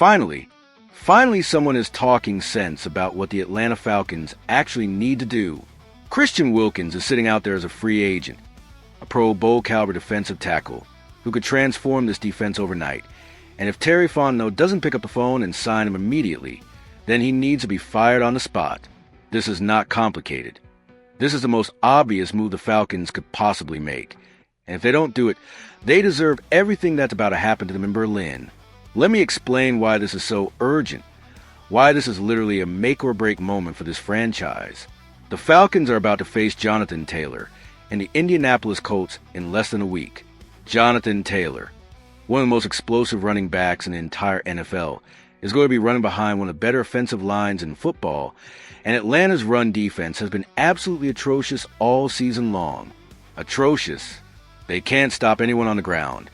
Finally someone is talking sense about what the Atlanta Falcons actually need to do. Christian Wilkins is sitting out there as a free agent, a Pro Bowl caliber defensive tackle who could transform this defense overnight. And if Terry Fontenot doesn't pick up the phone and sign him immediately, then he needs to be fired on the spot. This is not complicated. This is the most obvious move the Falcons could possibly make. And if they don't do it, they deserve everything that's about to happen to them in Berlin. Let me explain why this is so urgent, why this is literally a make-or-break moment for this franchise. The Falcons are about to face Jonathan Taylor and the Indianapolis Colts in less than a week. Jonathan Taylor, one of the most explosive running backs in the entire NFL, is going to be running behind one of the better offensive lines in football, and Atlanta's run defense has been absolutely atrocious all season long. Atrocious. They can't stop anyone on the ground.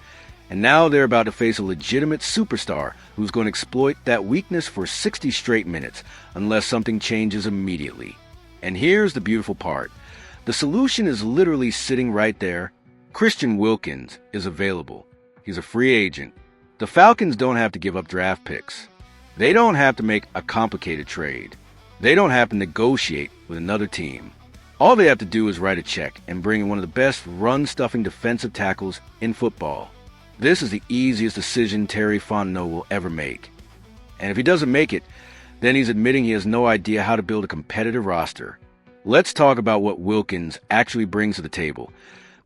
And now they're about to face a legitimate superstar who's going to exploit that weakness for 60 straight minutes unless something changes immediately. And here's the beautiful part. The solution is literally sitting right there. Christian Wilkins is available. He's a free agent. The Falcons don't have to give up draft picks. They don't have to make a complicated trade. They don't have to negotiate with another team. All they have to do is write a check and bring in one of the best run-stuffing defensive tackles in football. This is the easiest decision Terry Fontenot will ever make. And if he doesn't make it, then he's admitting he has no idea how to build a competitive roster. Let's talk about what Wilkins actually brings to the table.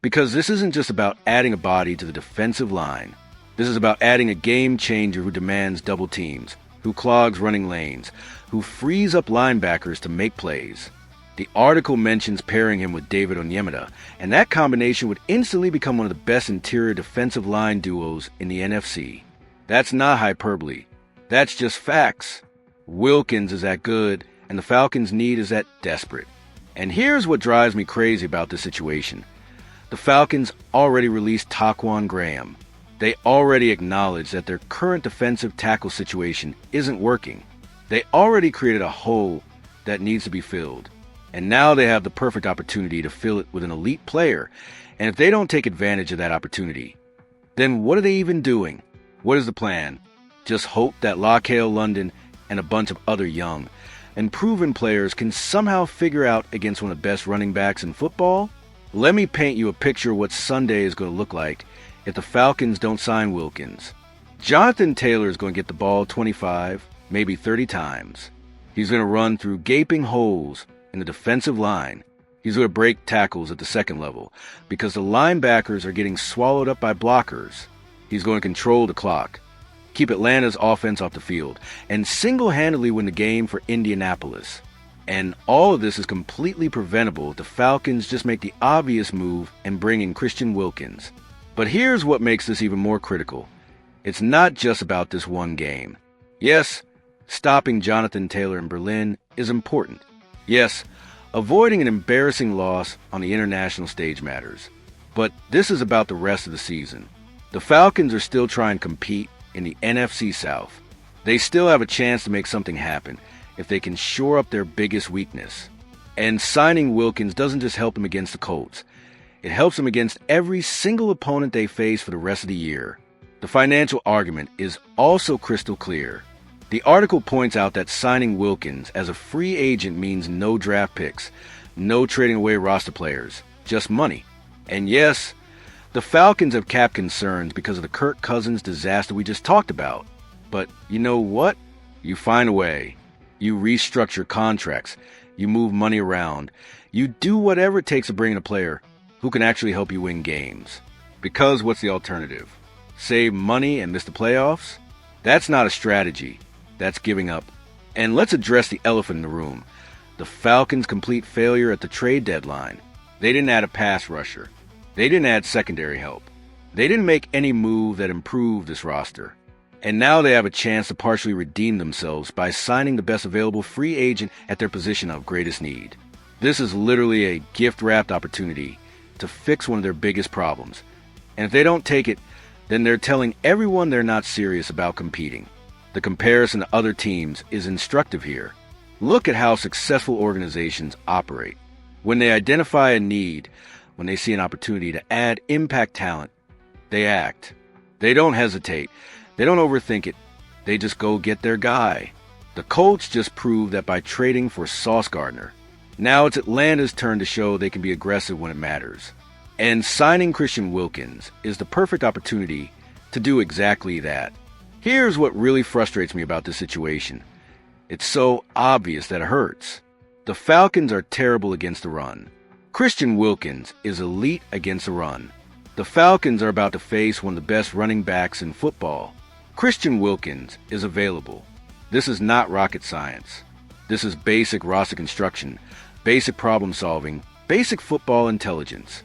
Because this isn't just about adding a body to the defensive line. This is about adding a game changer who demands double teams, who clogs running lanes, who frees up linebackers to make plays. The article mentions pairing him with David Onyemata, and that combination would instantly become one of the best interior defensive line duos in the NFC. That's not hyperbole. That's just facts. Wilkins is that good, and the Falcons' need is that desperate. And here's what drives me crazy about this situation. The Falcons already released Taquan Graham. They already acknowledge that their current defensive tackle situation isn't working. They already created a hole that needs to be filled. And now they have the perfect opportunity to fill it with an elite player. And if they don't take advantage of that opportunity, then what are they even doing? What is the plan? Just hope that Laquelle London and a bunch of other young and proven players can somehow figure out against one of the best running backs in football? Let me paint you a picture of what Sunday is going to look like if the Falcons don't sign Wilkins. Jonathan Taylor is going to get the ball 25, maybe 30 times. He's going to run through gaping holes in the defensive line. He's going to break tackles at the second level because the linebackers are getting swallowed up by blockers. He's going to control the clock, keep Atlanta's offense off the field, and single-handedly win the game for Indianapolis. And all of this is completely preventable if the Falcons just make the obvious move and bring in Christian Wilkins. But here's what makes this even more critical. It's not just about this one game. Yes, stopping Jonathan Taylor in Berlin is important. Yes, avoiding an embarrassing loss on the international stage matters. But this is about the rest of the season. The Falcons are still trying to compete in the NFC South. They still have a chance to make something happen if they can shore up their biggest weakness. And signing Wilkins doesn't just help them against the Colts. It helps them against every single opponent they face for the rest of the year. The financial argument is also crystal clear. The article points out that signing Wilkins as a free agent means no draft picks, no trading away roster players, just money. And yes, the Falcons have cap concerns because of the Kirk Cousins disaster we just talked about. But you know what? You find a way. You restructure contracts. You move money around. You do whatever it takes to bring in a player who can actually help you win games. Because what's the alternative? Save money and miss the playoffs? That's not a strategy. That's giving up. And let's address the elephant in the room. The Falcons' complete failure at the trade deadline. They didn't add a pass rusher. They didn't add secondary help. They didn't make any move that improved this roster. And now they have a chance to partially redeem themselves by signing the best available free agent at their position of greatest need. This is literally a gift-wrapped opportunity to fix one of their biggest problems. And if they don't take it, then they're telling everyone they're not serious about competing. The comparison to other teams is instructive here. Look at how successful organizations operate. When they identify a need, when they see an opportunity to add impact talent, they act. They don't hesitate. They don't overthink it. They just go get their guy. The Colts just proved that by trading for Sauce Gardner. Now it's Atlanta's turn to show they can be aggressive when it matters. And signing Christian Wilkins is the perfect opportunity to do exactly that. Here's what really frustrates me about this situation. It's so obvious that it hurts. The Falcons are terrible against the run. Christian Wilkins is elite against the run. The Falcons are about to face one of the best running backs in football. Christian Wilkins is available. This is not rocket science. This is basic roster construction, basic problem solving, basic football intelligence.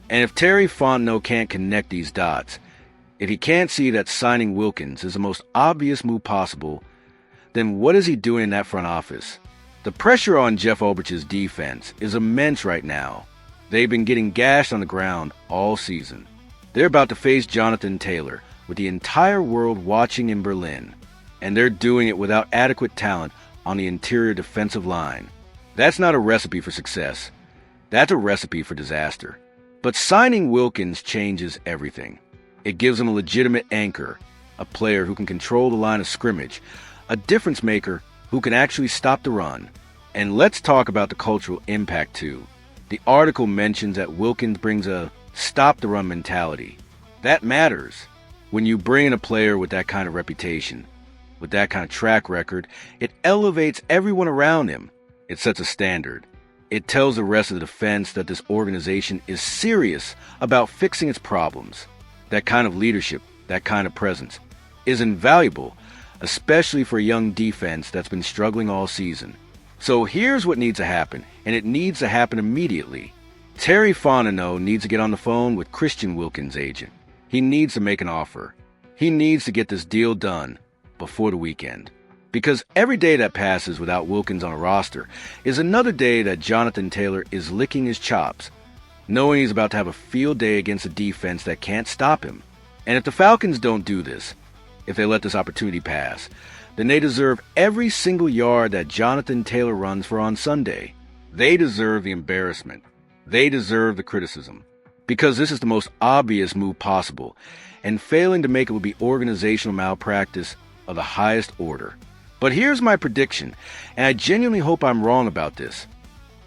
And if Terry Fontenot can't connect these dots, if he can't see that signing Wilkins is the most obvious move possible, then what is he doing in that front office? The pressure on Jeff Ulbrich's defense is immense right now. They've been getting gashed on the ground all season. They're about to face Jonathan Taylor with the entire world watching in Berlin, and they're doing it without adequate talent on the interior defensive line. That's not a recipe for success. That's a recipe for disaster. But signing Wilkins changes everything. It gives him a legitimate anchor, a player who can control the line of scrimmage, a difference maker who can actually stop the run. And let's talk about the cultural impact too. The article mentions that Wilkins brings a stop-the-run mentality. That matters. When you bring in a player with that kind of reputation, with that kind of track record, it elevates everyone around him. It sets a standard. It tells the rest of the defense that this organization is serious about fixing its problems. That kind of leadership, that kind of presence, is invaluable, especially for a young defense that's been struggling all season. So here's what needs to happen, and it needs to happen immediately. Terry Fontenot needs to get on the phone with Christian Wilkins' agent. He needs to make an offer. He needs to get this deal done before the weekend. Because every day that passes without Wilkins on a roster is another day that Jonathan Taylor is licking his chops, knowing he's about to have a field day against a defense that can't stop him. And if the Falcons don't do this, if they let this opportunity pass, then they deserve every single yard that Jonathan Taylor runs for on Sunday. They deserve the embarrassment. They deserve the criticism. Because this is the most obvious move possible, and failing to make it would be organizational malpractice of the highest order. But here's my prediction, and I genuinely hope I'm wrong about this.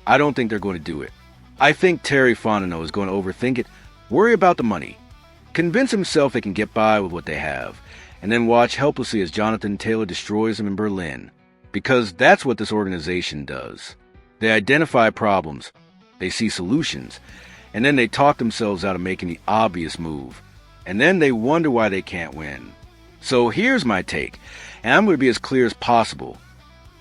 I don't think they're going to do it. I think Terry Fontenot is going to overthink it, worry about the money, convince himself they can get by with what they have, and then watch helplessly as Jonathan Taylor destroys them in Berlin. Because that's what this organization does. They identify problems, they see solutions, and then they talk themselves out of making the obvious move. And then they wonder why they can't win. So here's my take, and I'm going to be as clear as possible.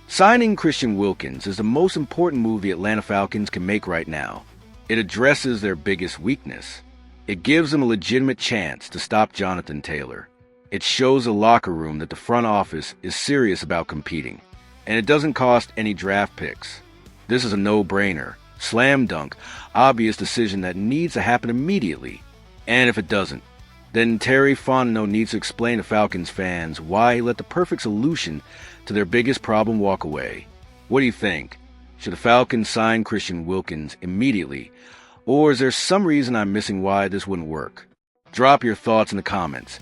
Signing Christian Wilkins is the most important move the Atlanta Falcons can make right now. It addresses their biggest weakness. It gives them a legitimate chance to stop Jonathan Taylor. It shows the locker room that the front office is serious about competing. And it doesn't cost any draft picks. This is a no-brainer, slam dunk, obvious decision that needs to happen immediately. And if it doesn't, then Terry Fontenot needs to explain to Falcons fans why he let the perfect solution to their biggest problem walk away. What do you think? Should the Falcons sign Christian Wilkins immediately? Or is there some reason I'm missing why this wouldn't work? Drop your thoughts in the comments.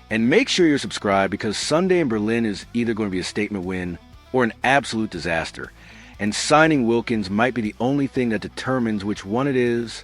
And make sure you're subscribed because Sunday in Berlin is either going to be a statement win or an absolute disaster. And signing Wilkins might be the only thing that determines which one it is